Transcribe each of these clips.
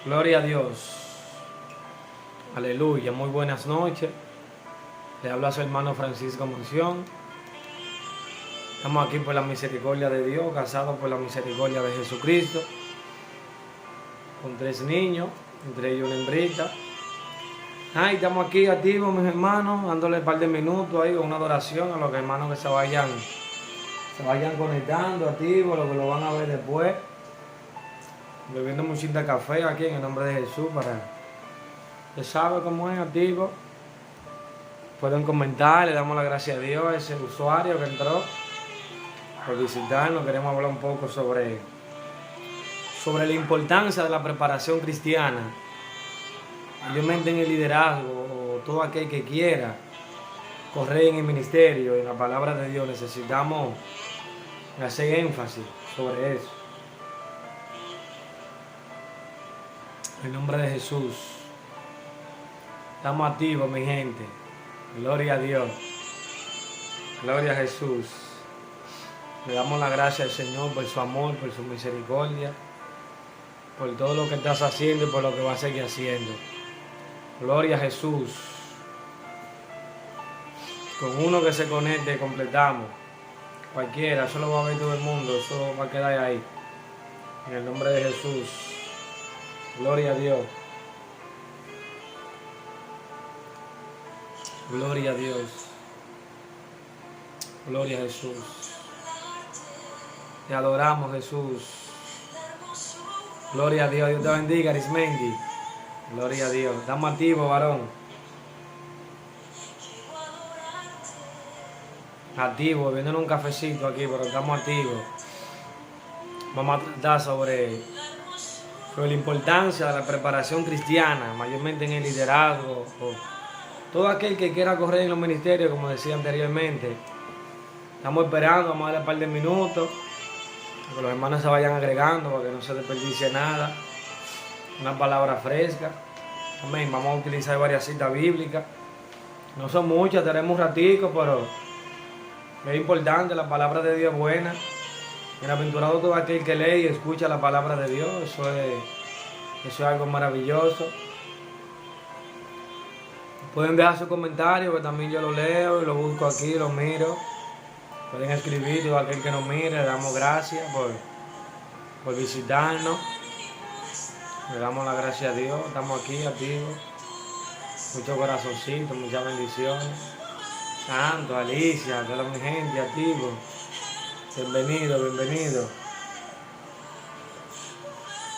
Gloria a Dios. Aleluya. Muy buenas noches. Le habla a su hermano Francisco Monción. Estamos aquí por la misericordia de Dios, casados por la misericordia de Jesucristo, con 3 niños, entre ellos una hembrita. Y estamos aquí activos, mis hermanos, dándole un par de minutos ahí, una adoración a los hermanos que se vayan conectando, activos, los que lo van a ver después. Bebiendo muchita café aquí en el nombre de Jesús para... Usted sabe cómo es, activo. Pueden comentar, le damos la gracia a Dios a ese usuario que entró por visitarnos. Queremos hablar un poco sobre la importancia de la preparación cristiana, mayormente en el liderazgo, o todo aquel que quiera correr en el ministerio, en la palabra de Dios. Necesitamos hacer énfasis sobre eso. En el nombre de Jesús. Estamos activos, mi gente. Gloria a Dios. Gloria a Jesús. Le damos la gracia al Señor por su amor, por su misericordia, por todo lo que estás haciendo y por lo que va a seguir haciendo. Gloria a Jesús. Con uno que se conecte completamos. Cualquiera, eso lo va a ver todo el mundo, eso va a quedar ahí. En el nombre de Jesús. Gloria a Dios. Gloria a Dios. Gloria a Jesús. Te adoramos, Jesús. Gloria a Dios. Dios te bendiga, Arismendi. Gloria a Dios. Estamos activos, varón. Activos, bebiendo un cafecito aquí, pero estamos activos. Vamos a tratar sobre la importancia de la preparación cristiana, mayormente en el liderazgo, o todo aquel que quiera correr en los ministerios, como decía anteriormente. Estamos esperando, vamos a darle un par de minutos, para que los hermanos se vayan agregando, para que no se desperdicie nada. Una palabra fresca. Amén. Vamos a utilizar varias citas bíblicas. No son muchas, tenemos un ratico, pero es importante, la palabra de Dios es buena. Bienaventurado todo aquel que lee y escucha la palabra de Dios. Eso es algo maravilloso. Pueden dejar sus comentarios, que también yo lo leo y lo busco aquí, lo miro. Pueden escribir, todo aquel que nos mire, le damos gracias por visitarnos. Le damos la gracia a Dios, estamos aquí activos. Muchos corazoncitos, muchas bendiciones. Santo, Alicia, toda mi gente activo. Bienvenido, bienvenido.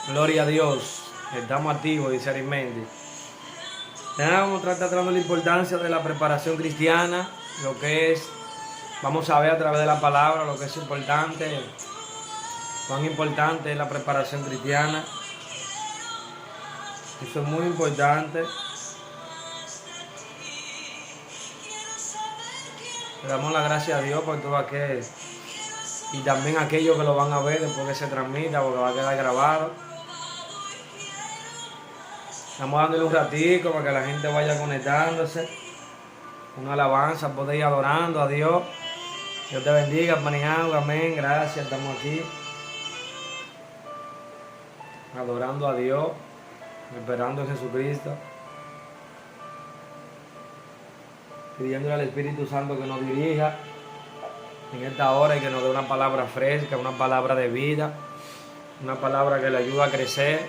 Gloria a Dios. Estamos activos, dice Arismendi. Vamos a tratar de la importancia de la preparación cristiana, lo que es, vamos a ver a través de la palabra lo que es importante, cuán importante es la preparación cristiana. Eso es muy importante. Le damos la gracia a Dios por todo aquel. Y también aquellos que lo van a ver después que se transmita, porque va a quedar grabado. Estamos dándole un ratico para que la gente vaya conectándose. Una alabanza, poder ir adorando a Dios. Dios te bendiga, Paniagua, amén, gracias, estamos aquí. Adorando a Dios, esperando a Jesucristo. Pidiéndole al Espíritu Santo que nos dirija en esta hora y que nos dé una palabra fresca, una palabra de vida, una palabra que le ayude a crecer,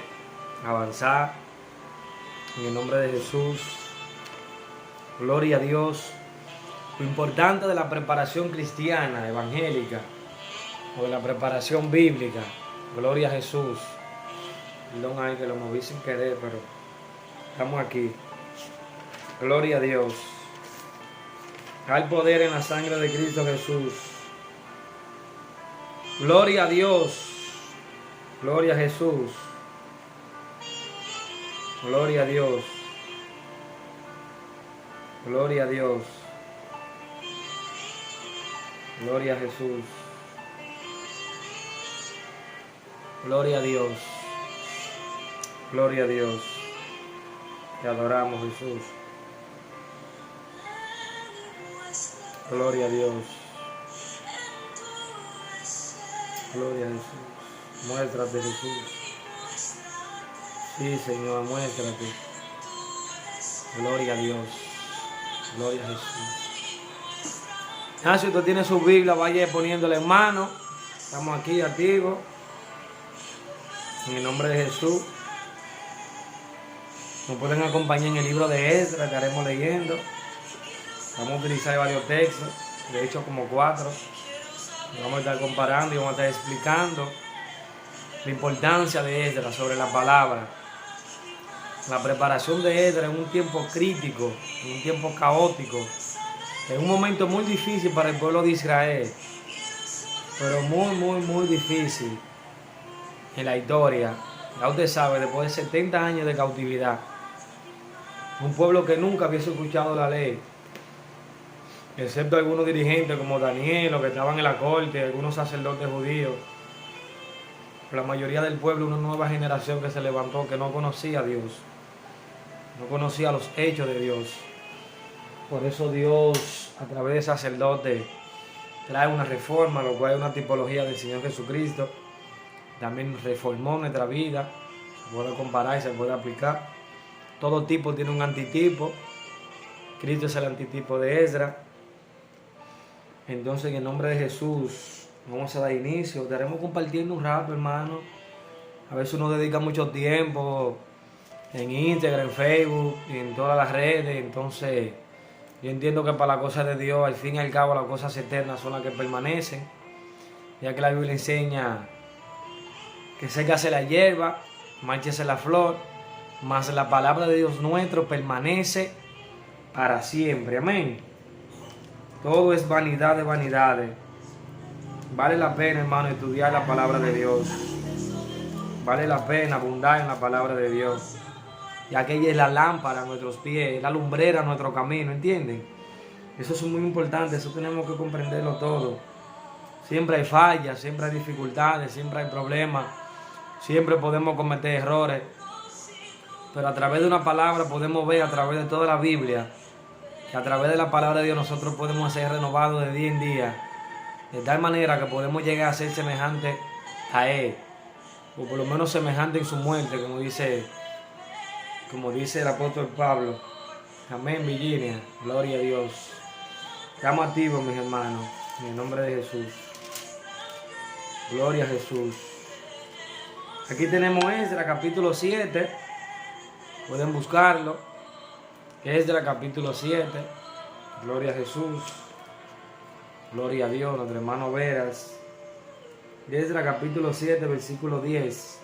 a avanzar. En el nombre de Jesús. Gloria a Dios. Lo importante de la preparación cristiana, evangélica, o de la preparación bíblica. Gloria a Jesús. Perdón ahí que lo moví sin querer, pero estamos aquí. Gloria a Dios. Hay poder en la sangre de Cristo Jesús. Gloria a Dios. Gloria a Jesús. Gloria a Dios. Gloria a Dios. Gloria a Jesús. Gloria a Dios. Gloria a Dios. Te adoramos, Jesús. Gloria a Dios. Gloria a Jesús. Muéstrate, Jesús. Sí, Señor, muéstrate. Gloria a Dios. Gloria a Jesús. Si usted tiene su Biblia, vaya poniéndole en mano. Estamos aquí activos. En el nombre de Jesús. Nos pueden acompañar en el libro de Esdras que estaremos leyendo. Vamos a utilizar varios textos, de hecho como 4. Vamos a estar comparando y vamos a estar explicando la importancia de Esdras sobre la palabra. La preparación de Esdras en un tiempo crítico, en un tiempo caótico, en un momento muy difícil para el pueblo de Israel, pero muy difícil en la historia. Ya usted sabe, después de 70 años de cautividad, un pueblo que nunca había escuchado la ley, excepto algunos dirigentes como Daniel, los que estaban en la corte, algunos sacerdotes judíos. La mayoría del pueblo, una nueva generación que se levantó, que no conocía a Dios, no conocía los hechos de Dios. Por eso Dios, a través de sacerdotes, trae una reforma, lo cual es una tipología del Señor Jesucristo. También reformó nuestra vida, se puede comparar y se puede aplicar. Todo tipo tiene un antitipo. Cristo es el antitipo de Esdras. Entonces, en el nombre de Jesús, vamos a dar inicio. Estaremos compartiendo un rato, hermano. A veces uno dedica mucho tiempo en Instagram, en Facebook y en todas las redes. Entonces, yo entiendo que para la cosa de Dios, al fin y al cabo, las cosas eternas son las que permanecen. Ya que la Biblia enseña que sécase la hierba, márchese la flor, mas la palabra de Dios nuestro permanece para siempre. Amén. Todo es vanidad de vanidades. Vale la pena, hermano, estudiar la palabra de Dios. Vale la pena abundar en la palabra de Dios. Ya que ella es la lámpara a nuestros pies, la lumbrera a nuestro camino, ¿entienden? Eso es muy importante, eso tenemos que comprenderlo todo. Siempre hay fallas, siempre hay dificultades, siempre hay problemas. Siempre podemos cometer errores. Pero a través de una palabra podemos ver, a través de toda la Biblia, que a través de la palabra de Dios nosotros podemos ser renovados de día en día, de tal manera que podemos llegar a ser semejantes a Él, o por lo menos semejantes en su muerte, como dice el apóstol Pablo. Amén, Virginia, gloria a Dios. Estamos activos, mis hermanos, en el nombre de Jesús. Gloria a Jesús. Aquí tenemos Esdras capítulo 7. Pueden buscarlo. Esdras capítulo 7. Gloria a Jesús. Gloria a Dios, nuestro hermano Veras. Esdras capítulo 7, versículo 10.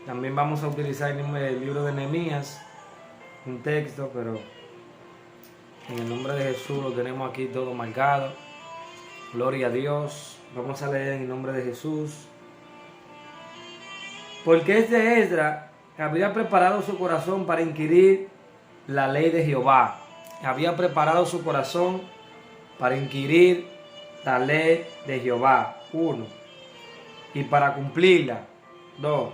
También vamos a utilizar el libro de Nehemías. Un texto, pero en el nombre de Jesús lo tenemos aquí todo marcado. Gloria a Dios. Vamos a leer en el nombre de Jesús. Porque Esdras había preparado su corazón para inquirir la ley de Jehová. Había preparado su corazón para inquirir la ley de Jehová. 1. Y para cumplirla. 2.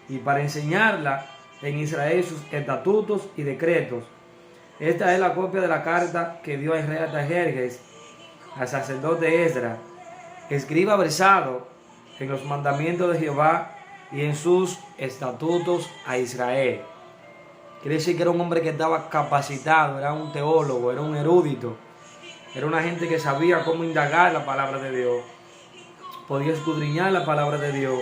Y para enseñarla en Israel sus estatutos y decretos. Esta es la copia de la carta que dio el rey Artajerjes al sacerdote Esdras, escriba versado en los mandamientos de Jehová y en sus estatutos a Israel. Quiere decir que era un hombre que estaba capacitado, era un teólogo, era un erudito, era una gente que sabía cómo indagar la palabra de Dios, podía escudriñar la palabra de Dios.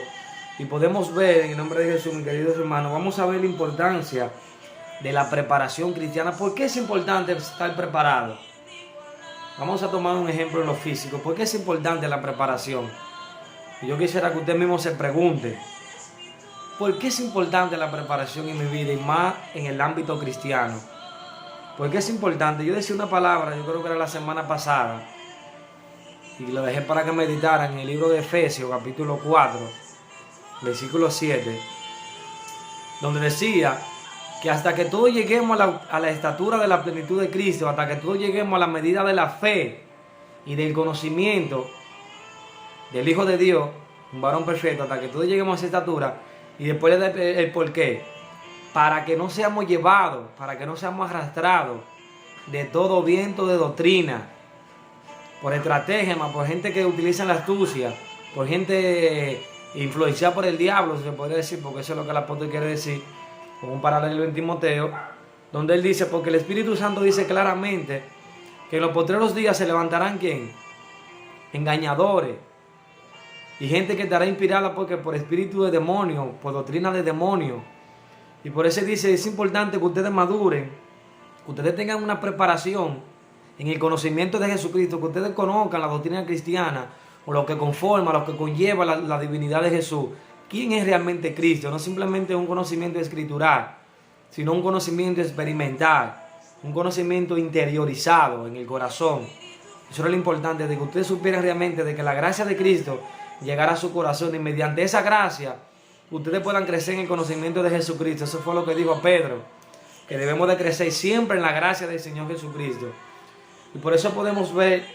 Y podemos ver, en el nombre de Jesús, mis queridos hermanos, vamos a ver la importancia de la preparación cristiana. ¿Por qué es importante estar preparado? Vamos a tomar un ejemplo en lo físico. ¿Por qué es importante la preparación? Y yo quisiera que usted mismo se pregunte, ¿por qué es importante la preparación en mi vida y más en el ámbito cristiano? ¿Por qué es importante? Yo decía una palabra, yo creo que era la semana pasada, y lo dejé para que meditaran en el libro de Efesios, capítulo 4, versículo 7, donde decía que hasta que todos lleguemos a la estatura de la plenitud de Cristo, hasta que todos lleguemos a la medida de la fe y del conocimiento del Hijo de Dios, un varón perfecto, hasta que todos lleguemos a esa estatura. Y después le da el por qué. Para que no seamos llevados, para que no seamos arrastrados de todo viento de doctrina, por estratagema, por gente que utiliza la astucia, por gente influenciada por el diablo, se podría decir, porque eso es lo que el apóstol quiere decir, con un paralelo en Timoteo, donde él dice, porque el Espíritu Santo dice claramente que en los postreros días se levantarán, ¿quién? Engañadores y gente que estará inspirada porque por espíritu de demonio, por doctrina de demonio. Y por eso dice, es importante que ustedes maduren, que ustedes tengan una preparación en el conocimiento de Jesucristo, que ustedes conozcan la doctrina cristiana, o lo que conforma, lo que conlleva la divinidad de Jesús. ¿Quién es realmente Cristo? No simplemente un conocimiento escritural, sino un conocimiento experimental, un conocimiento interiorizado en el corazón. Eso era lo importante, de que ustedes supieran realmente de que la gracia de Cristo llegara a su corazón, y mediante esa gracia ustedes puedan crecer en el conocimiento de Jesucristo. Eso fue lo que dijo Pedro, que debemos de crecer siempre en la gracia del Señor Jesucristo. Y por eso podemos ver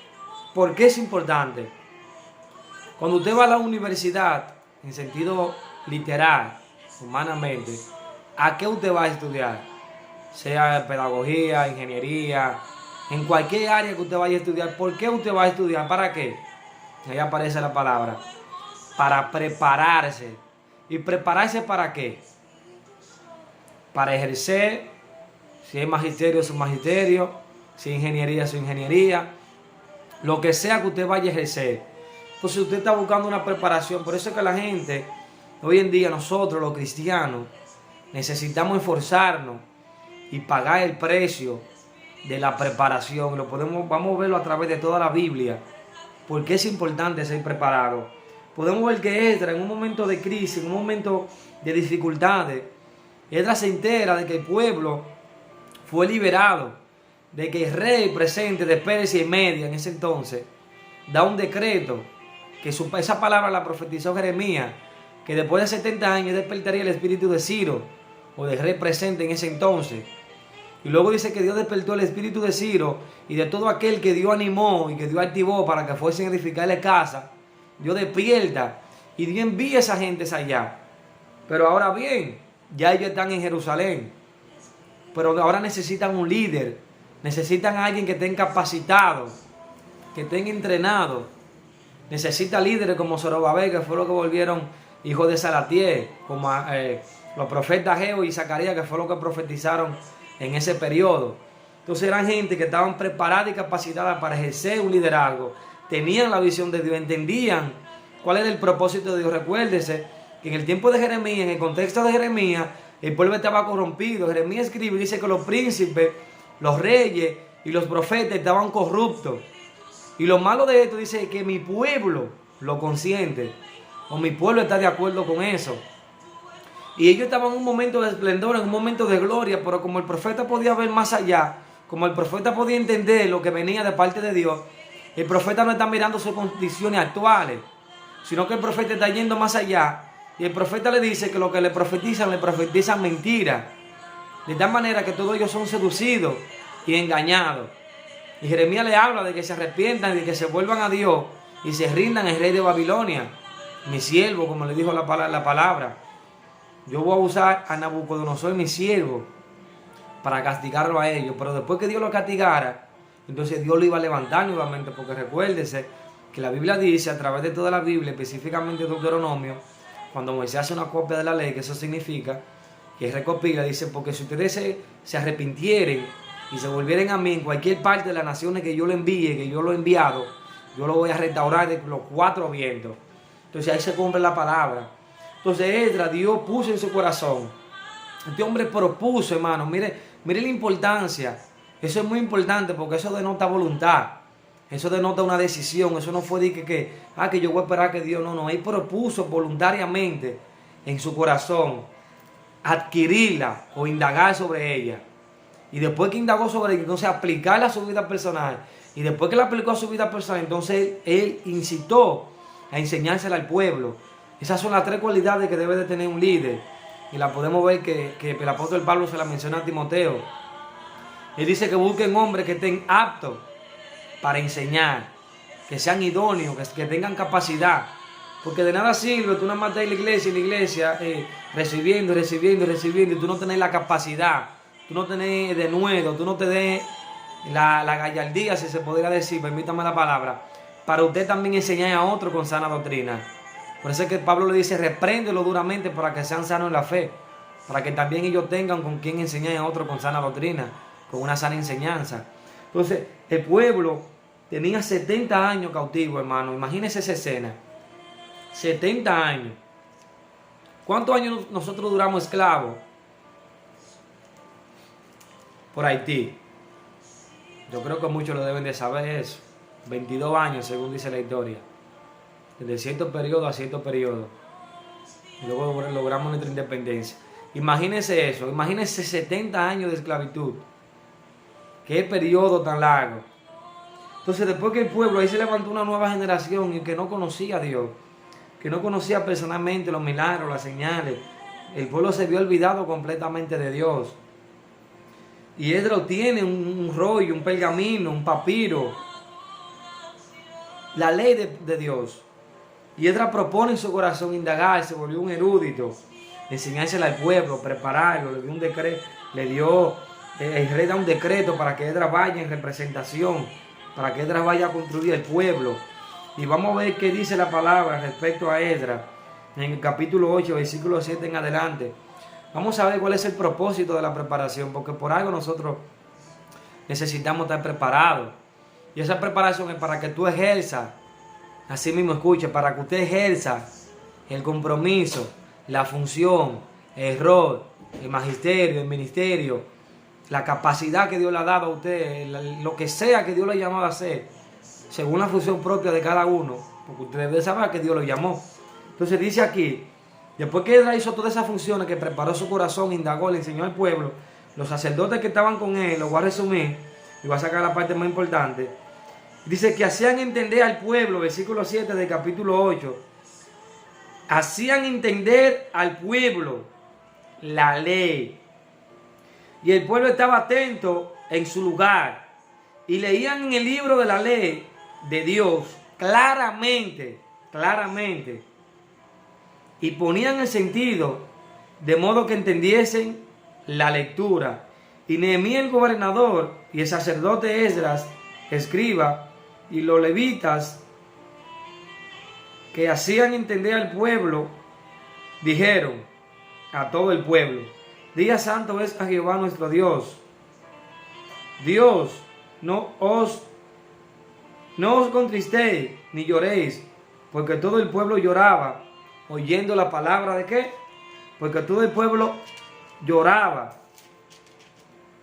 por qué es importante. Cuando usted va a la universidad, en sentido literal, humanamente, ¿a qué usted va a estudiar? Sea pedagogía, ingeniería, en cualquier área que usted vaya a estudiar. ¿Por qué usted va a estudiar? ¿Para qué? Ahí aparece la palabra. Para prepararse. ¿Y prepararse para qué? Para ejercer, si es magisterio, su magisterio, si es ingeniería, su ingeniería, lo que sea que usted vaya a ejercer. Pues si usted está buscando una preparación, por eso es que la gente, hoy en día nosotros los cristianos, necesitamos esforzarnos y pagar el precio de la preparación. Vamos a verlo a través de toda la Biblia, porque es importante ser preparado. Podemos ver que Esdras, en un momento de crisis, en un momento de dificultades, Esdras se entera de que el pueblo fue liberado, de que el rey presente de Persia y Media en ese entonces da un decreto, que esa palabra la profetizó Jeremías, que después de 70 años despertaría el espíritu de Ciro, o del rey presente en ese entonces. Y luego dice que Dios despertó el espíritu de Ciro y de todo aquel que Dios animó y que Dios activó para que fuesen a edificarle casa. Dios despierta y Dios envía a esa gente allá. Pero ahora bien, ya ellos están en Jerusalén. Pero ahora necesitan un líder. Necesitan a alguien que estén capacitado, que estén entrenados. Necesita líderes como Zorobabel, que fue lo que volvieron hijos de Salatiel, como los profetas Ageo y Zacarías, que fue lo que profetizaron en ese periodo. Entonces eran gente que estaban preparadas y capacitadas para ejercer un liderazgo. Tenían la visión de Dios, entendían cuál era el propósito de Dios. Recuérdese que en el tiempo de Jeremías, en el contexto de Jeremías, el pueblo estaba corrompido. Jeremías escribe y dice que los príncipes, los reyes y los profetas estaban corruptos. Y lo malo de esto dice que mi pueblo lo consiente, o mi pueblo está de acuerdo con eso. Y ellos estaban en un momento de esplendor, en un momento de gloria, pero como el profeta podía ver más allá, como el profeta podía entender lo que venía de parte de Dios, el profeta no está mirando sus condiciones actuales, sino que el profeta está yendo más allá. Y el profeta le dice que lo que le profetizan mentiras, de tal manera que todos ellos son seducidos y engañados. Y Jeremías le habla de que se arrepientan, de que se vuelvan a Dios y se rindan al rey de Babilonia. Mi siervo, como le dijo la palabra. Yo voy a usar a Nabucodonosor, mi siervo, para castigarlo a ellos. Pero después que Dios lo castigara, entonces Dios lo iba a levantar nuevamente. Porque recuérdese que la Biblia dice, a través de toda la Biblia, específicamente Deuteronomio, cuando Moisés hace una copia de la ley, que eso significa que recopila, dice, porque si ustedes se arrepintieren y se volvieren a mí en cualquier parte de las naciones que yo lo envíe, que yo lo he enviado, yo lo voy a restaurar de los 4 vientos. Entonces ahí se cumple la palabra. Entonces Esdras, Dios puso en su corazón. Este hombre propuso, hermano, mire la importancia. Eso es muy importante porque eso denota voluntad. Eso denota una decisión. Eso no fue de que yo voy a esperar que Dios, no. Él propuso voluntariamente en su corazón adquirirla o indagar sobre ella. Y después que indagó sobre ella, entonces aplicarla a su vida personal. Y después que la aplicó a su vida personal, entonces él incitó a enseñársela al pueblo. Esas son las 3 cualidades que debe de tener un líder. Y la podemos ver que el apóstol Pablo se la menciona a Timoteo. Él dice que busquen hombres que estén aptos para enseñar, que sean idóneos, que tengan capacidad. Porque de nada sirve tú nada más estás en la iglesia, recibiendo, y tú no tenés la capacidad, tú no tenés denuedo, tú no tenés la gallardía, si se podría decir, permítame la palabra, para usted también enseñar a otro con sana doctrina. Por eso es que Pablo le dice, repréndelo duramente para que sean sanos en la fe. para que también ellos tengan con quien enseñar a otros con sana doctrina, con una sana enseñanza. Entonces, el pueblo tenía 70 años cautivo, hermano. Imagínense esa escena. 70 años. ¿Cuántos años nosotros duramos esclavos? Por Haití. Yo creo que muchos lo deben de saber eso. 22 años, según dice la historia. Desde cierto periodo a cierto periodo. Y luego logramos nuestra independencia. Imagínense eso. Imagínense 70 años de esclavitud. Qué periodo tan largo. Entonces, después que el pueblo, ahí se levantó una nueva generación y que no conocía a Dios, que no conocía personalmente los milagros, las señales. El pueblo se vio olvidado completamente de Dios. Y Esdras tiene un rollo, un pergamino, un papiro, la ley de Dios. Y Esdras propone en su corazón indagar, se volvió un erudito, enseñársela al pueblo, prepararlo, le dio un decreto, el rey da un decreto para que Esdras vaya en representación, para que Esdras vaya a construir el pueblo. Y vamos a ver qué dice la palabra respecto a Esdras en el capítulo 8, versículo 7 en adelante. Vamos a ver cuál es el propósito de la preparación, porque por algo nosotros necesitamos estar preparados. Y esa preparación es para que tú ejerzas, así mismo escuche, para que usted ejerza el compromiso, la función, el rol, el magisterio, el ministerio, la capacidad que Dios le ha dado a usted, lo que sea que Dios le ha llamado a hacer, según la función propia de cada uno, porque usted debe saber que Dios lo llamó. Entonces dice aquí, después que Esdras hizo todas esas funciones, que preparó su corazón, indagó, le enseñó al pueblo, los sacerdotes que estaban con él, lo voy a resumir y voy a sacar la parte más importante. Dice que hacían entender al pueblo, versículo 7 del capítulo 8, hacían entender al pueblo la ley. Y el pueblo estaba atento en su lugar y leían en el libro de la ley de Dios claramente, y ponían el sentido de modo que entendiesen la lectura. Y Nehemías el gobernador y el sacerdote Esdras, escriba, y los levitas que hacían entender al pueblo, dijeron a todo el pueblo: Día santo es a Jehová nuestro Dios. Dios, no os contristéis ni lloréis, porque todo el pueblo lloraba oyendo la palabra de qué. Porque todo el pueblo lloraba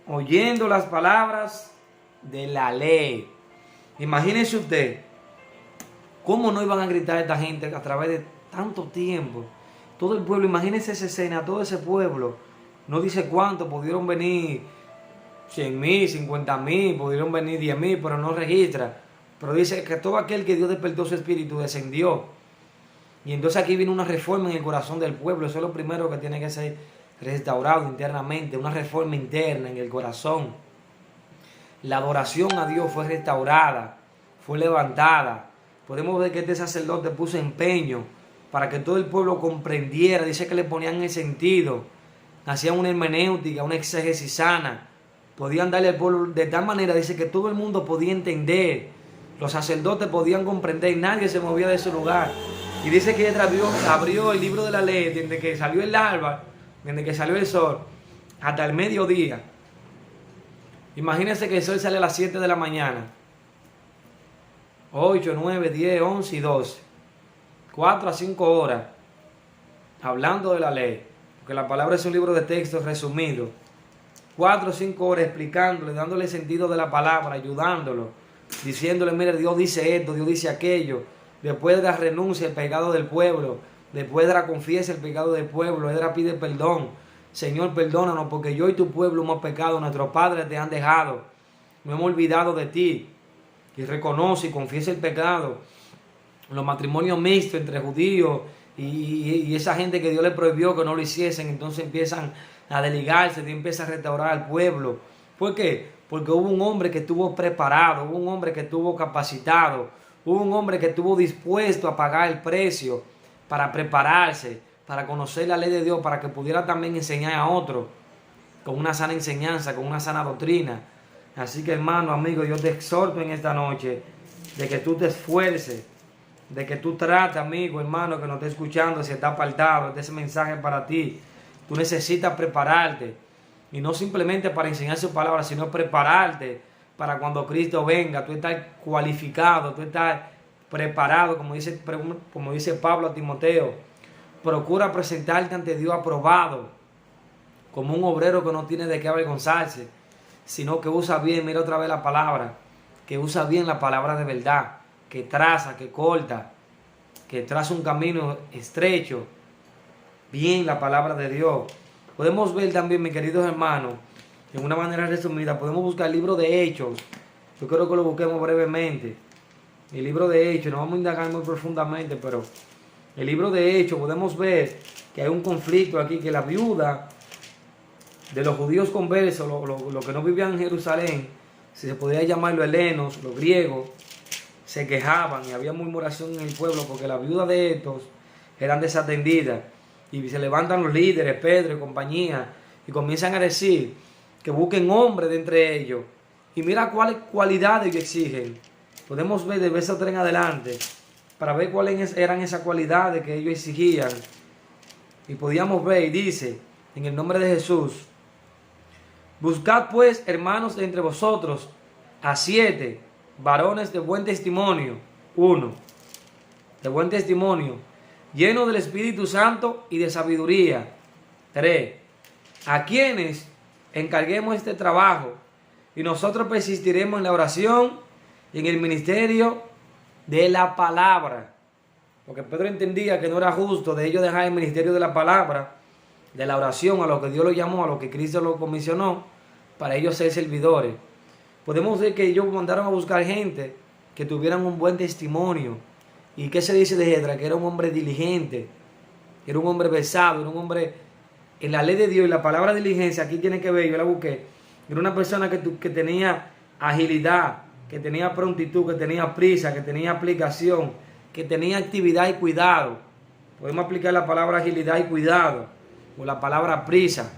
oyendo las palabras de la ley. Imagínense usted cómo no iban a gritar a esta gente a través de tanto tiempo. Todo el pueblo, imagínense esa escena, todo ese pueblo. No dice cuánto, pudieron venir 100,000, 50,000, pudieron venir 10,000, pero no registra. Pero dice que todo aquel que Dios despertó su espíritu descendió. Y entonces aquí viene una reforma en el corazón del pueblo. Eso es lo primero que tiene que ser restaurado internamente, una reforma interna en el corazón. La adoración a Dios fue restaurada, fue levantada. Podemos ver que este sacerdote puso empeño para que todo el pueblo comprendiera. Dice que le ponían el sentido, hacían una hermenéutica, una exégesis sana. Podían darle al pueblo de tal manera, dice, que todo el mundo podía entender. Los sacerdotes podían comprender, nadie se movía de su lugar. Y dice que abrió el libro de la ley desde que salió el alba, desde que salió el sol, hasta el mediodía. Imagínense que el sol sale a las 7 de la mañana. 8, 9, 10, 11 y 12. 4 a 5 horas. Hablando de la ley. Porque la palabra es un libro de texto resumido. 4 o 5 horas explicándole, dándole sentido de la palabra, ayudándolo. Diciéndole, mire, Dios dice esto, Dios dice aquello. Después de la renuncia el pecado del pueblo. Después de la confiesa el pecado del pueblo. Esdras pide perdón. Señor, perdónanos porque yo y tu pueblo hemos pecado. Nuestros padres te han dejado. No hemos olvidado de ti. Y reconoce y confiesa el pecado. Los matrimonios mixtos entre judíos y esa gente que Dios le prohibió que no lo hiciesen. Entonces empiezan a desligarse. Dios empieza a restaurar al pueblo. ¿Por qué? Porque hubo un hombre que estuvo preparado. Hubo un hombre que estuvo capacitado. Hubo un hombre que estuvo dispuesto a pagar el precio para prepararse, para conocer la ley de Dios, para que pudiera también enseñar a otros con una sana enseñanza, con una sana doctrina. Así que, hermano, amigo, yo te exhorto en esta noche de que tú te esfuerces, de que tú trates, amigo, hermano, que nos esté escuchando, si está apartado, este es mensaje para ti, Tú necesitas prepararte. Y no simplemente para enseñar su palabra, sino prepararte para cuando Cristo venga. Tú estás cualificado, tú estás preparado, como dice Pablo a Timoteo. Procura presentarte ante Dios aprobado, como un obrero que no tiene de qué avergonzarse, sino que usa bien, mira otra vez la palabra, que usa bien la palabra de verdad, que traza, que corta, que traza un camino estrecho, bien la palabra de Dios. Podemos ver también, mis queridos hermanos, en una manera resumida, podemos buscar el libro de Hechos. Yo creo que lo busquemos brevemente. El libro de Hechos, no vamos a indagar muy profundamente, pero el libro de Hechos podemos ver que hay un conflicto aquí, que la viuda de los judíos conversos, los que no vivían en Jerusalén, si se podía llamar los helenos, los griegos, se quejaban y había murmuración en el pueblo porque las viudas de estos eran desatendidas. Y se levantan los líderes, Pedro y compañía, y comienzan a decir que busquen hombres de entre ellos. Y mira cuáles cualidades ellos exigen. Podemos ver de verso 3 en adelante, para ver cuáles eran esas cualidades que ellos exigían. Y podíamos ver, y dice, en el nombre de Jesús: buscad pues, hermanos, de entre vosotros a 7 varones de buen testimonio. 1. De buen testimonio, llenos del Espíritu Santo y de sabiduría. 3. A quienes encarguemos este trabajo, y nosotros persistiremos en la oración y en el ministerio de la palabra. Porque Pedro entendía que no era justo de ellos dejar el ministerio de la palabra, de la oración, a lo que Dios lo llamó, a lo que Cristo lo comisionó, para ellos ser servidores. Podemos ver que ellos mandaron a buscar gente que tuvieran un buen testimonio. ¿Y qué se dice de Esdras? Que era un hombre diligente, era un hombre versado, era un hombre en la ley de Dios. Y la palabra diligencia, aquí tiene que ver, yo la busqué, era una persona que tenía agilidad, que tenía prontitud, que tenía prisa, que tenía aplicación, que tenía actividad y cuidado. Podemos aplicar la palabra agilidad y cuidado, o la palabra prisa.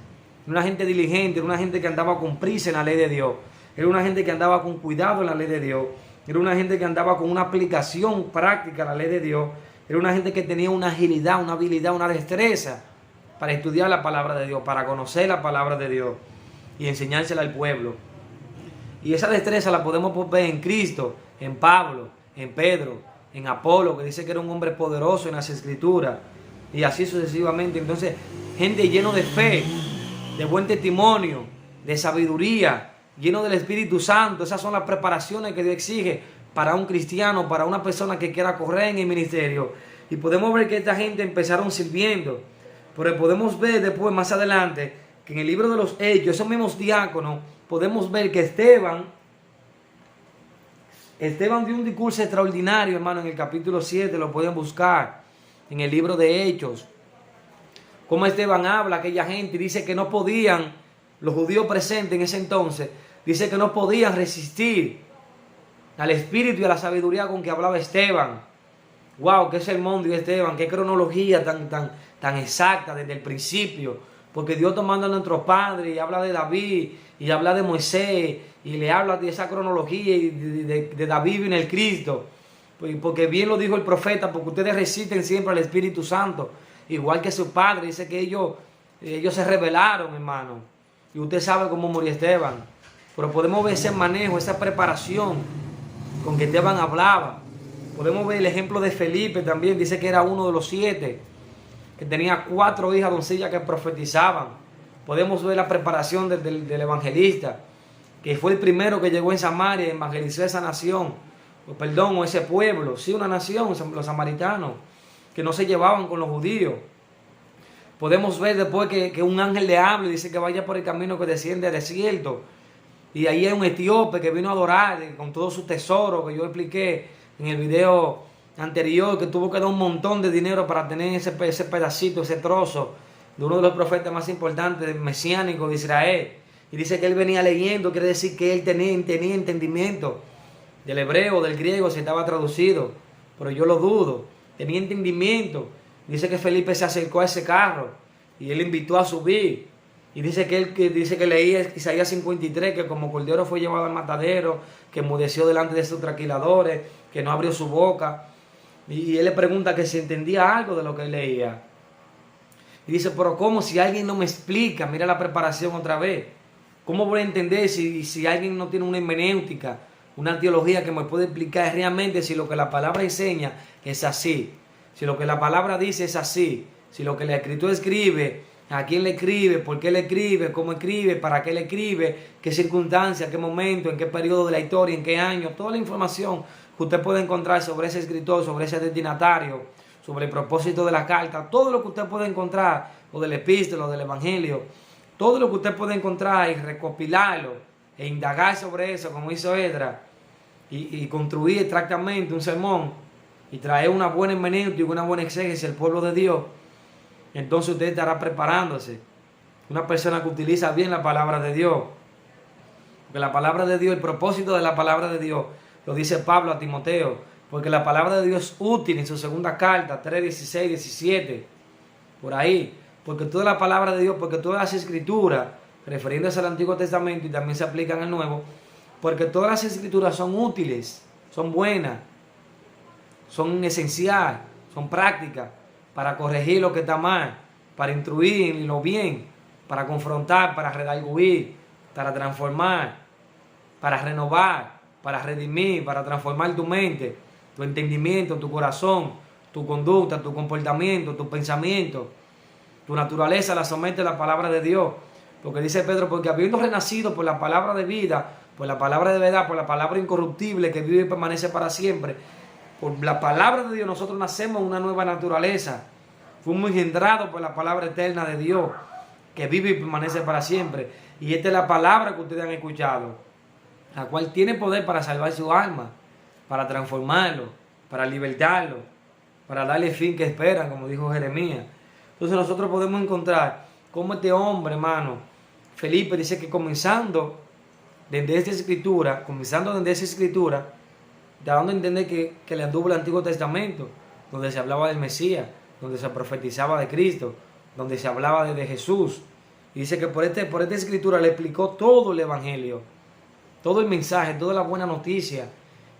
Era una gente diligente, era una gente que andaba con prisa en la ley de Dios, era una gente que andaba con cuidado en la ley de Dios, era una gente que andaba con una aplicación práctica a la ley de Dios, era una gente que tenía una agilidad, una habilidad, una destreza para estudiar la palabra de Dios, para conocer la palabra de Dios y enseñársela al pueblo. Y esa destreza la podemos ver en Cristo, en Pablo, en Pedro, en Apolo, que dice que era un hombre poderoso en las Escrituras, y así sucesivamente. Entonces, gente lleno de fe, de buen testimonio, de sabiduría, lleno del Espíritu Santo. Esas son las preparaciones que Dios exige para un cristiano, para una persona que quiera correr en el ministerio. Y podemos ver que esta gente empezaron sirviendo, pero podemos ver después, más adelante, que en el libro de los Hechos, esos mismos diáconos, podemos ver que Esteban dio un discurso extraordinario, hermano, en el capítulo 7, lo pueden buscar en el libro de Hechos. Como Esteban habla a aquella gente y dice que no podían, los judíos presentes en ese entonces, dice que no podían resistir al espíritu y a la sabiduría con que hablaba Esteban. Wow, qué sermón dio Esteban, qué cronología tan exacta desde el principio. Porque Dios tomando a nuestros padres y habla de David y habla de Moisés y le habla de esa cronología y de David en el Cristo. Porque bien lo dijo el profeta, porque ustedes resisten siempre al Espíritu Santo, igual que su padre. Dice que ellos se rebelaron, hermano. Y usted sabe cómo murió Esteban. Pero podemos ver ese manejo, esa preparación con que Esteban hablaba. Podemos ver el ejemplo de Felipe también. Dice que era uno de los 7, que tenía 4 hijas doncellas que profetizaban. Podemos ver la preparación del evangelista, que fue el primero que llegó en Samaria y evangelizó esa nación, o ese pueblo, sí, una nación, los samaritanos, que no se llevaban con los judíos. Podemos ver después que un ángel le habla y dice que vaya por el camino que desciende al desierto. Y ahí hay un etíope que vino a adorar con todo su tesoro, que yo expliqué en el video anterior, que tuvo que dar un montón de dinero para tener ese pedacito, ese trozo de uno de los profetas más importantes mesiánicos de Israel. Y dice que él venía leyendo, quiere decir que él tenía entendimiento del hebreo, del griego, si estaba traducido, pero yo lo dudo. Tenía entendimiento. Dice que Felipe se acercó a ese carro y él invitó a subir. Y dice que leía Isaías 53, que como cordero fue llevado al matadero, que enmudeció delante de sus trasquiladores, que no abrió su boca. Y él le pregunta que si entendía algo de lo que él leía. Y dice, pero ¿cómo? Si alguien no me explica, mira la preparación otra vez. ¿Cómo voy a entender si alguien no tiene una hermenéutica, una teología que me puede explicar realmente si lo que la palabra enseña es así? Si lo que la palabra dice es así, si lo que la Escritura escribe, a quién le escribe, por qué le escribe, cómo escribe, para qué le escribe, qué circunstancia, qué momento, en qué periodo de la historia, en qué año, toda la información que usted puede encontrar sobre ese escritor, sobre ese destinatario, sobre el propósito de la carta, todo lo que usted puede encontrar, o del epístola, o del evangelio, todo lo que usted puede encontrar y recopilarlo e indagar sobre eso, como hizo Esdras, y construir exactamente un sermón y traer una buena hermenéutica y una buena exégesis al pueblo de Dios, entonces usted estará preparándose. Una persona que utiliza bien la palabra de Dios. Porque la palabra de Dios, el propósito de la palabra de Dios, lo dice Pablo a Timoteo. Porque la palabra de Dios es útil en su segunda carta, 3, 16, 17. Por ahí. Porque toda la palabra de Dios, porque todas las escrituras, refiriéndose al Antiguo Testamento y también se aplican al Nuevo, porque todas las escrituras son útiles, son buenas, son esenciales, son prácticas, para corregir lo que está mal, para instruir en lo bien, para confrontar, para redarguir, para transformar, para renovar, para redimir, para transformar tu mente, tu entendimiento, tu corazón, tu conducta, tu comportamiento, tu pensamiento, tu naturaleza la somete a la palabra de Dios. Porque dice Pedro, porque habiendo renacido por la palabra de vida, por la palabra de verdad, por la palabra incorruptible que vive y permanece para siempre, por la palabra de Dios nosotros nacemos una nueva naturaleza. Fuimos engendrados por la palabra eterna de Dios, que vive y permanece para siempre. Y esta es la palabra que ustedes han escuchado, la cual tiene poder para salvar su alma, para transformarlo, para libertarlo, para darle el fin que esperan, como dijo Jeremías. Entonces nosotros podemos encontrar cómo este hombre, hermano, Felipe, dice que comenzando desde esa escritura, dando a entender que le anduvo el Antiguo Testamento, donde se hablaba del Mesías, donde se profetizaba de Cristo, donde se hablaba de Jesús. Y dice que por esta escritura le explicó todo el evangelio, todo el mensaje, toda la buena noticia.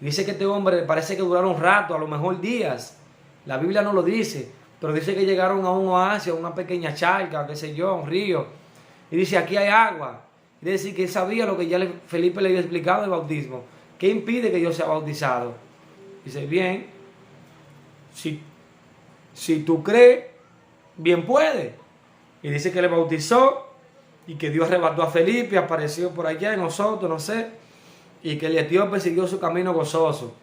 Y dice que este hombre parece que duraron un rato, a lo mejor días. La Biblia no lo dice, pero dice que llegaron a un oasis, a una pequeña charca, qué sé yo, a un río. Y dice, aquí hay agua. Quiere decir que él sabía lo que ya Felipe le había explicado del bautismo. ¿Qué impide que yo sea bautizado? Dice, bien, si tú crees, bien puede. Y dice que le bautizó y que Dios arrebató a Felipe, apareció por allá en nosotros, no sé, y que el etíope siguió su camino gozoso.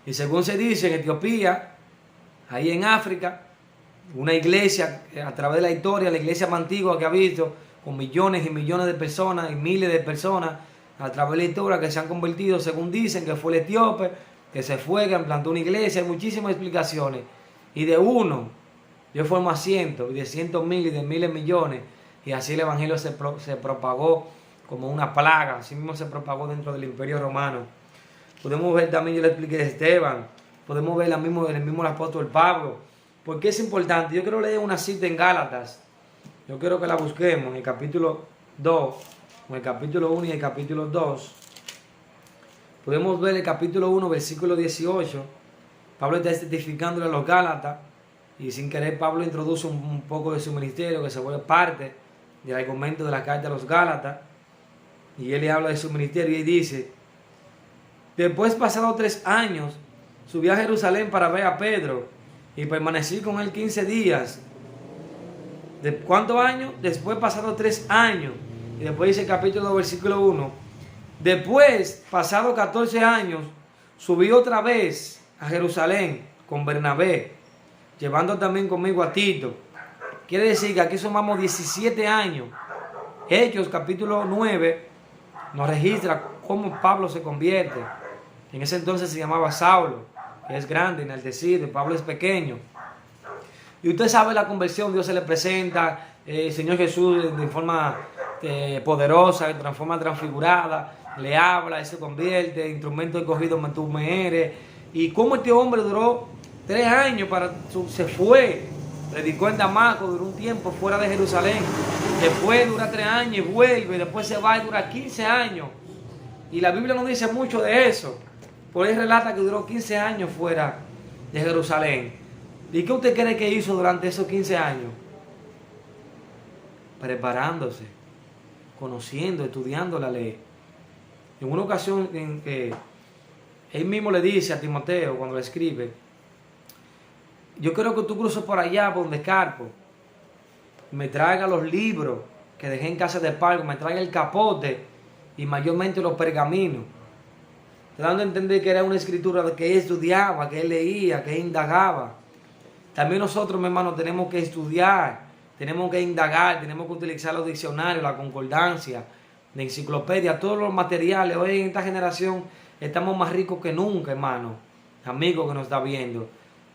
Y según se dice, en Etiopía, ahí en África, una iglesia, a través de la historia, la iglesia más antigua que ha visto, con millones y millones de personas y miles de personas, a través de la historia que se han convertido, según dicen, que fue el etíope, que se fue, que implantó una iglesia, hay muchísimas explicaciones. Y de uno, Dios formó a cientos, y de cientos mil y de miles millones, y así el evangelio se propagó como una plaga, así mismo se propagó dentro del imperio romano. Podemos ver también, yo le expliqué de Esteban, podemos ver el mismo apóstol Pablo. ¿Por qué es importante? Yo quiero leer una cita en Gálatas, yo quiero que la busquemos en el capítulo 2, en el capítulo 1 y el capítulo 2. Podemos ver el capítulo 1, versículo 18. Pablo está testificándole a los Gálatas y sin querer Pablo introduce un poco de su ministerio que se vuelve parte del argumento de la carta a los Gálatas. Y él le habla de su ministerio y dice, después pasados 3 años, subí a Jerusalén para ver a Pedro y permanecí con él 15 días. ¿De cuántos años? Después pasados 3 años. Y después dice el capítulo 2, versículo 1. Después, pasados 14 años, subí otra vez a Jerusalén con Bernabé, llevando también conmigo a Tito. Quiere decir que aquí sumamos 17 años. Hechos capítulo 9 nos registra cómo Pablo se convierte. En ese entonces se llamaba Saulo, que es grande, enaltecido, y Pablo es pequeño. Y usted sabe la conversión, Dios se le presenta, el Señor Jesús de forma poderosa, de forma transfigurada, le habla, él se convierte, instrumento escogido tú me eres. Y cómo este hombre duró 3 años, se fue, predicó en Damasco, duró un tiempo fuera de Jerusalén, después dura 3 años y vuelve, después se va y dura 15 años. Y la Biblia no dice mucho de eso, por ahí relata que duró 15 años fuera de Jerusalén. ¿Y qué usted cree que hizo durante esos 15 años? preparándose, conociendo, estudiando la ley. En una ocasión en que él mismo le dice a Timoteo, cuando le escribe, yo quiero que tú cruces por allá, por donde Carpo, me traiga los libros que dejé en casa de Pablo, me traiga el capote y mayormente los pergaminos. Te dando a entender que era una escritura que él estudiaba, que él leía, que él indagaba. También nosotros, mi hermano, tenemos que estudiar, tenemos que indagar, tenemos que utilizar los diccionarios, la concordancia, la enciclopedia, todos los materiales. Hoy en esta generación estamos más ricos que nunca, hermano, amigo que nos está viendo.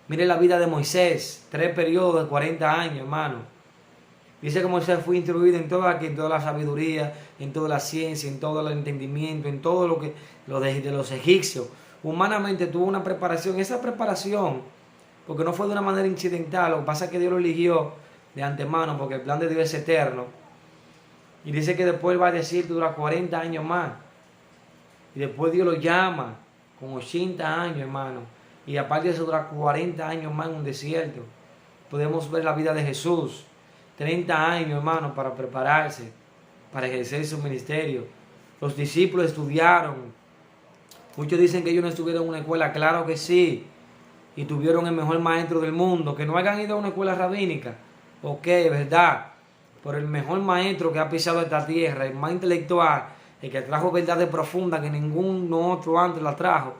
Mire la vida de Moisés, 3 periodos de 40 años, hermano. Dice que Moisés fue instruido en toda la sabiduría, en toda la ciencia, en todo el entendimiento, en todo lo de los egipcios. Humanamente tuvo una preparación. Esa preparación, porque no fue de una manera incidental, lo que pasa es que Dios lo eligió de antemano, porque el plan de Dios es eterno. Y dice que después va a decir que dura 40 años más. Y después Dios lo llama con 80 años, hermano. Y aparte de eso dura 40 años más en un desierto. Podemos ver la vida de Jesús. 30 años, hermano, para prepararse, para ejercer su ministerio. Los discípulos estudiaron. Muchos dicen que ellos no estuvieron en una escuela. Claro que sí. Y tuvieron el mejor maestro del mundo. Que no hayan ido a una escuela rabínica. Ok, verdad. Pero el mejor maestro que ha pisado esta tierra, el más intelectual, el que trajo verdades profundas que ningún otro antes la trajo,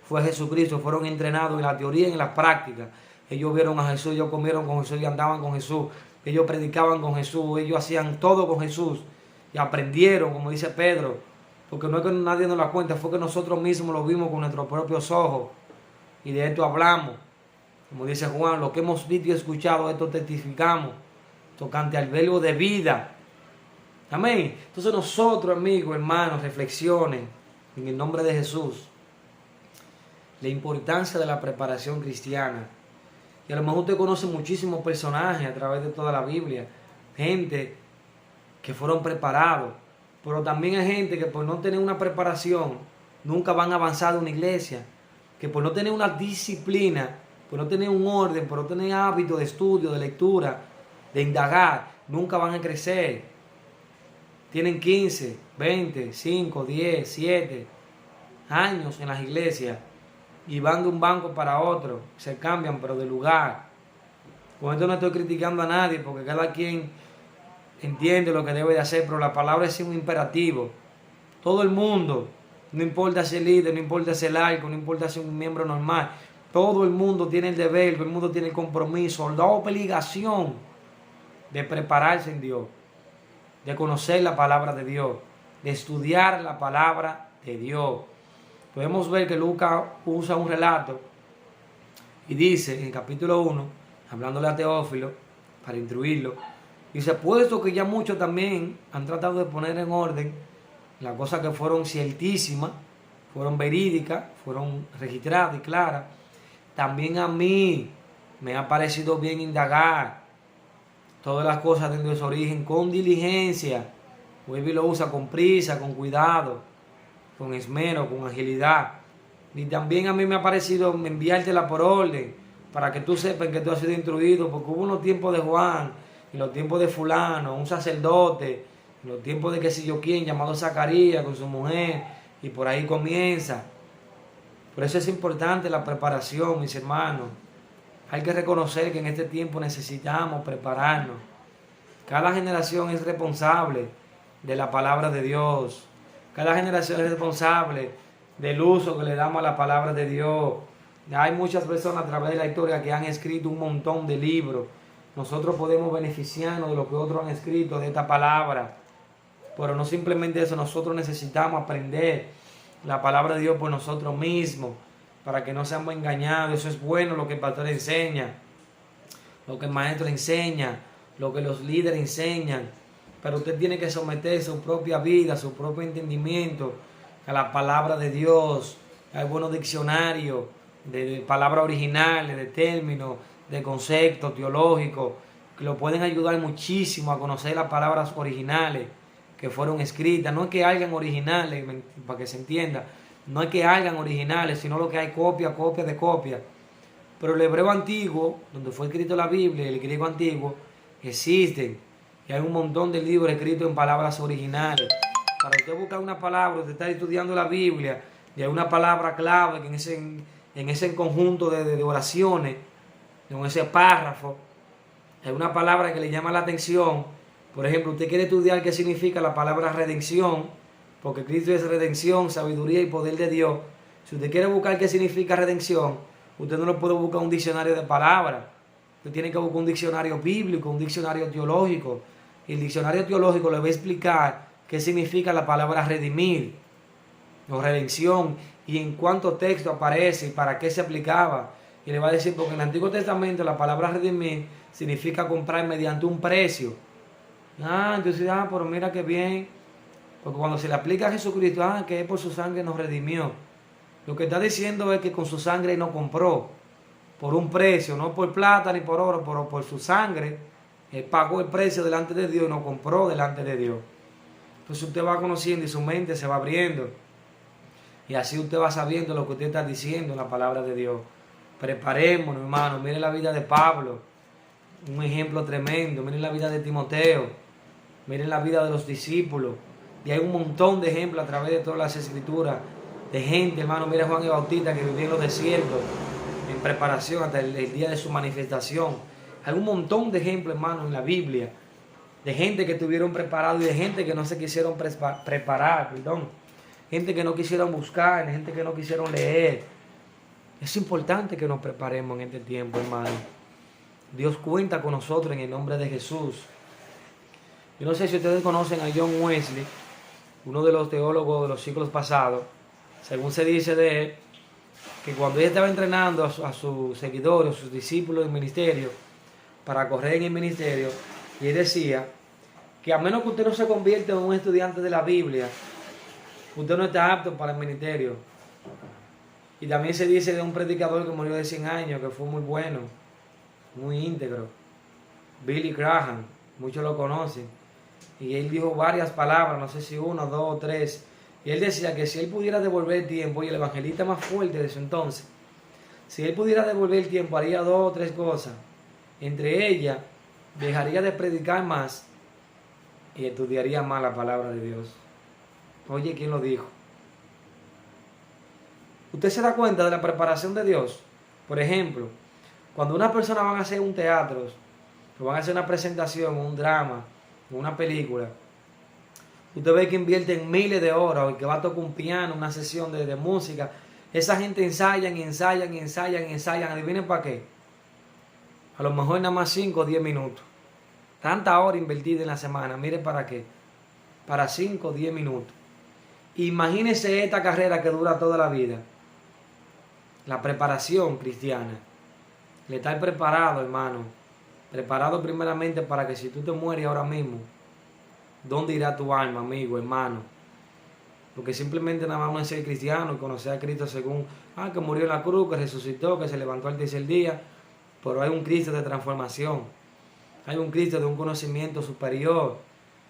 fue Jesucristo. Fueron entrenados en la teoría y en la práctica. Ellos vieron a Jesús, ellos comieron con Jesús y andaban con Jesús. Ellos predicaban con Jesús, ellos hacían todo con Jesús y aprendieron, como dice Pedro, porque no es que nadie nos la cuenta, fue que nosotros mismos lo vimos con nuestros propios ojos y de esto hablamos. Como dice Juan, lo que hemos visto y escuchado, esto testificamos, tocante al verbo de vida. Amén. Entonces nosotros, amigos, hermanos, reflexionen en el nombre de Jesús la importancia de la preparación cristiana. Y a lo mejor usted conoce muchísimos personajes a través de toda la Biblia. Gente que fueron preparados. Pero también hay gente que por no tener una preparación nunca van a avanzar en una iglesia. Que por no tener una disciplina, por no tener un orden, por no tener hábito de estudio, de lectura, de indagar, nunca van a crecer. Tienen 15, 20, 5, 10, 7 años en las iglesias. Y van de un banco para otro, se cambian pero de lugar. Con esto no estoy criticando a nadie porque cada quien entiende lo que debe de hacer, pero la palabra es un imperativo. Todo el mundo, no importa ser líder, no importa ser laico, no importa ser un miembro normal, todo el mundo tiene el deber, todo el mundo tiene el compromiso, la obligación de prepararse en Dios, de conocer la palabra de Dios, de estudiar la palabra de Dios. Podemos ver que Lucas usa un relato y dice en el capítulo 1, hablándole a Teófilo para instruirlo, dice, puesto que ya muchos también han tratado de poner en orden las cosas que fueron ciertísimas, fueron verídicas, fueron registradas y claras, también a mí me ha parecido bien indagar todas las cosas desde su origen con diligencia. Vuelve y lo usa con prisa, con cuidado, con esmero, con agilidad. Y también a mí me ha parecido enviártela por orden, para que tú sepas que tú has sido instruido, porque hubo unos tiempos de Juan, y los tiempos de fulano, un sacerdote, y los tiempos de que si yo quién, llamado Zacarías con su mujer, y por ahí comienza. Por eso es importante la preparación, mis hermanos. Hay que reconocer que en este tiempo necesitamos prepararnos. Cada generación es responsable de la palabra de Dios. Cada generación es responsable del uso que le damos a la palabra de Dios. Hay muchas personas a través de la historia que han escrito un montón de libros. Nosotros podemos beneficiarnos de lo que otros han escrito, de esta palabra. Pero no simplemente eso, nosotros necesitamos aprender la palabra de Dios por nosotros mismos, para que no seamos engañados. Eso es bueno lo que el pastor enseña, lo que el maestro enseña, lo que los líderes enseñan. Pero usted tiene que someter su propia vida, su propio entendimiento a la palabra de Dios. Hay buenos diccionarios de palabras originales, de términos, de conceptos teológicos, que lo pueden ayudar muchísimo a conocer las palabras originales que fueron escritas. No es que hayan originales, para que se entienda, no es que hayan originales, sino lo que hay copia de copia. Pero el hebreo antiguo, donde fue escrito la Biblia, y el griego antiguo, existen. Y hay un montón de libros escritos en palabras originales. Para usted buscar una palabra, usted está estudiando la Biblia y hay una palabra clave que en ese conjunto de oraciones, en ese párrafo, hay una palabra que le llama la atención. Por ejemplo, usted quiere estudiar qué significa la palabra redención, porque Cristo es redención, sabiduría y poder de Dios. Si usted quiere buscar qué significa redención, usted no lo puede buscar en un diccionario de palabras. Usted tiene que buscar un diccionario bíblico, un diccionario teológico. Y el diccionario teológico le va a explicar qué significa la palabra redimir o redención y en cuánto texto aparece y para qué se aplicaba. Y le va a decir, porque en el Antiguo Testamento la palabra redimir significa comprar mediante un precio. Entonces, pero mira qué bien. Porque cuando se le aplica a Jesucristo, que por su sangre nos redimió. Lo que está diciendo es que con su sangre nos compró. Por un precio, no por plata ni por oro, pero por su sangre. Él pagó el precio delante de Dios y nos compró delante de Dios. Entonces usted va conociendo y su mente se va abriendo. Y así usted va sabiendo lo que usted está diciendo en la palabra de Dios. Preparémonos, hermano. Miren la vida de Pablo. Un ejemplo tremendo. Miren la vida de Timoteo. Miren la vida de los discípulos. Y hay un montón de ejemplos a través de todas las escrituras. De gente, hermano. Mira Juan el Bautista que vivía en los desiertos. En preparación hasta el día de su manifestación. Hay un montón de ejemplos, hermano, en la Biblia. De gente que estuvieron preparados y de gente que no se quisieron preparar, gente que no quisieron buscar, gente que no quisieron leer. Es importante que nos preparemos en este tiempo, hermano. Dios cuenta con nosotros en el nombre de Jesús. Yo no sé si ustedes conocen a John Wesley, uno de los teólogos de los siglos pasados. Según se dice de él, que cuando él estaba entrenando a sus seguidores, a sus discípulos en ministerio, para correr en el ministerio, y él decía que a menos que usted no se convierta en un estudiante de la Biblia, usted no está apto para el ministerio. Y también se dice de un predicador que murió de 100 años, que fue muy bueno, muy íntegro, Billy Graham, muchos lo conocen. Y él dijo varias palabras, no sé si 1, 2 o 3. Y él decía que si él pudiera devolver el tiempo, y el evangelista más fuerte de su entonces, si él pudiera devolver el tiempo, haría 2 o 3 cosas. Entre ellas, dejaría de predicar más y estudiaría más la palabra de Dios. Oye, ¿quién lo dijo? ¿Usted se da cuenta de la preparación de Dios? Por ejemplo, cuando una persona va a hacer un teatro, o van a hacer una presentación, un drama, una película, usted ve que invierten miles de horas, o que va a tocar un piano, una sesión de música. Esa gente ensayan, adivinen para qué. A lo mejor nada más 5 o 10 minutos. Tanta hora invertida en la semana, mire para qué. Para 5 o 10 minutos. Imagínese esta carrera que dura toda la vida. La preparación cristiana. Le estar preparado, hermano. Preparado primeramente para que si tú te mueres ahora mismo, ¿dónde irá tu alma, amigo, hermano? Porque simplemente nada más uno es ser cristiano y conocer a Cristo según, que murió en la cruz, que resucitó, que se levantó al tercer día. Pero hay un Cristo de transformación. Hay un Cristo de un conocimiento superior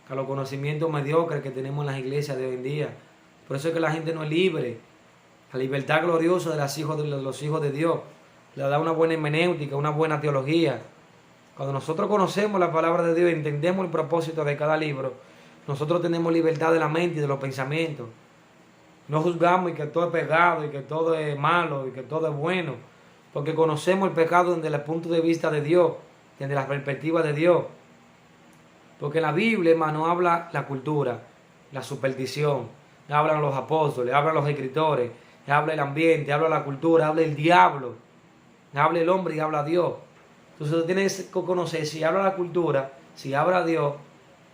a los conocimientos mediocres que tenemos en las iglesias de hoy en día. Por eso es que la gente no es libre. La libertad gloriosa de los hijos de Dios le da una buena hermenéutica, una buena teología. Cuando nosotros conocemos la palabra de Dios y entendemos el propósito de cada libro, nosotros tenemos libertad de la mente y de los pensamientos. No juzgamos y que todo es pecado y que todo es malo y que todo es bueno, porque conocemos el pecado desde el punto de vista de Dios, desde la perspectiva de Dios. Porque en la Biblia, hermano, habla la cultura, la superstición, hablan los apóstoles, hablan los escritores, habla el ambiente, habla la cultura, habla el diablo, habla el hombre y habla Dios. Entonces tú tienes que conocer si habla la cultura, si habla Dios,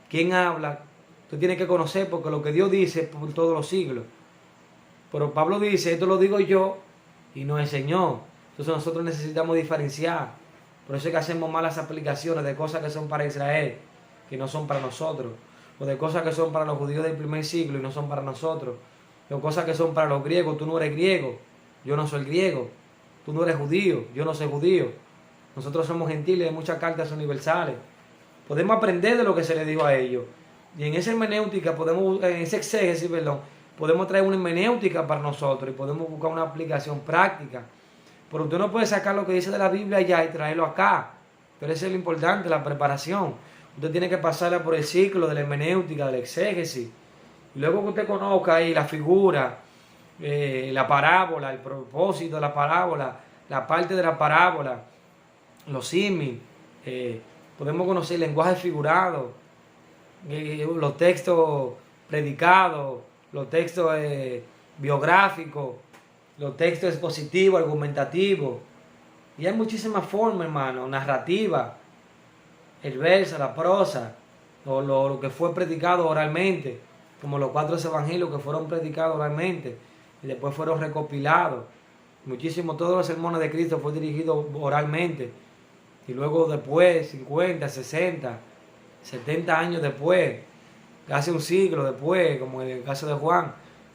quién habla. Tú tienes que conocer porque lo que Dios dice es por todos los siglos. Pero Pablo dice, esto lo digo yo y no el Señor. Entonces nosotros necesitamos diferenciar. Por eso es que hacemos malas aplicaciones de cosas que son para Israel, que no son para nosotros. O de cosas que son para los judíos del primer siglo y no son para nosotros. O cosas que son para los griegos, tú no eres griego, yo no soy griego. Tú no eres judío, yo no soy judío. Nosotros somos gentiles de muchas cartas universales. Podemos aprender de lo que se le dijo a ellos. Y en esa hermenéutica, en ese exégesis, podemos traer una hermenéutica para nosotros y podemos buscar una aplicación práctica. Pero usted no puede sacar lo que dice de la Biblia allá y traerlo acá. Pero eso es lo importante, la preparación. Usted tiene que pasarla por el ciclo de la hermenéutica, de la exégesis. Y luego que usted conozca ahí la figura, la parábola, el propósito de la parábola, la parte de la parábola, los símiles, podemos conocer el lenguaje figurado, los textos predicados, los textos biográficos, los textos expositivos, argumentativos. Y hay muchísimas formas, hermano, narrativa, el verso, la prosa, lo que fue predicado oralmente, como los 4 evangelios que fueron predicados oralmente y después fueron recopilados. Muchísimo, todos los sermones de Cristo fue dirigido oralmente. Y luego después, 50, 60, 70 años después, casi un siglo después, como en el caso de Juan,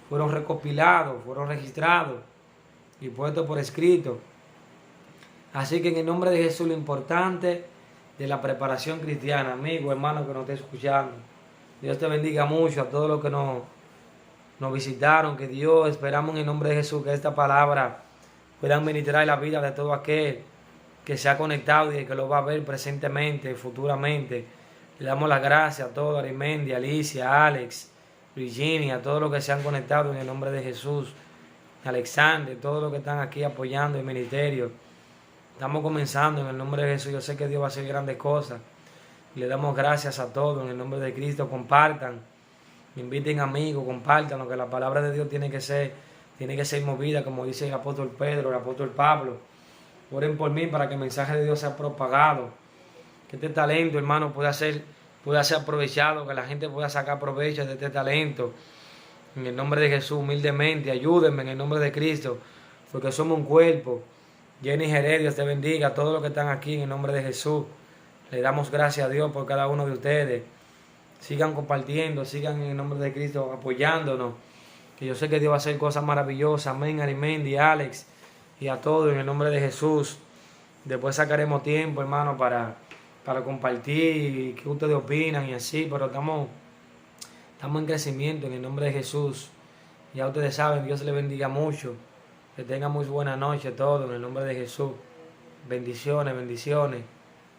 fueron recopilados, fueron registrados y puestos por escrito. Así que en el nombre de Jesús, lo importante de la preparación cristiana, amigo, hermano que nos esté escuchando, Dios te bendiga mucho a todos los que nos visitaron, que Dios, esperamos en el nombre de Jesús que esta palabra pueda ministrar la vida de todo aquel que se ha conectado y que lo va a ver presentemente, futuramente. Le damos las gracias a todos, Arimendi, Alicia, Alex, Virginia, a todos los que se han conectado en el nombre de Jesús, Alexander, todos los que están aquí apoyando el ministerio. Estamos comenzando en el nombre de Jesús. Yo sé que Dios va a hacer grandes cosas. Le damos gracias a todos en el nombre de Cristo. Compartan, inviten amigos, compartan, que la palabra de Dios tiene que ser movida, como dice el apóstol Pedro, el apóstol Pablo. Oren por mí para que el mensaje de Dios sea propagado. Que este talento, hermano, pueda ser aprovechado, que la gente pueda sacar provecho de este talento. En el nombre de Jesús, humildemente, ayúdenme en el nombre de Cristo, porque somos un cuerpo. Jenny Jerez, Dios te bendiga a todos los que están aquí en el nombre de Jesús. Le damos gracias a Dios por cada uno de ustedes. Sigan compartiendo, sigan en el nombre de Cristo apoyándonos. Que yo sé que Dios va a hacer cosas maravillosas. Amén, Arimendi, Alex y a todos en el nombre de Jesús. Después sacaremos tiempo, hermano, para compartir qué ustedes opinan y así. Pero estamos en crecimiento en el nombre de Jesús. Ya ustedes saben, Dios les bendiga mucho. Que tengan muy buena noche todos en el nombre de Jesús. Bendiciones, bendiciones.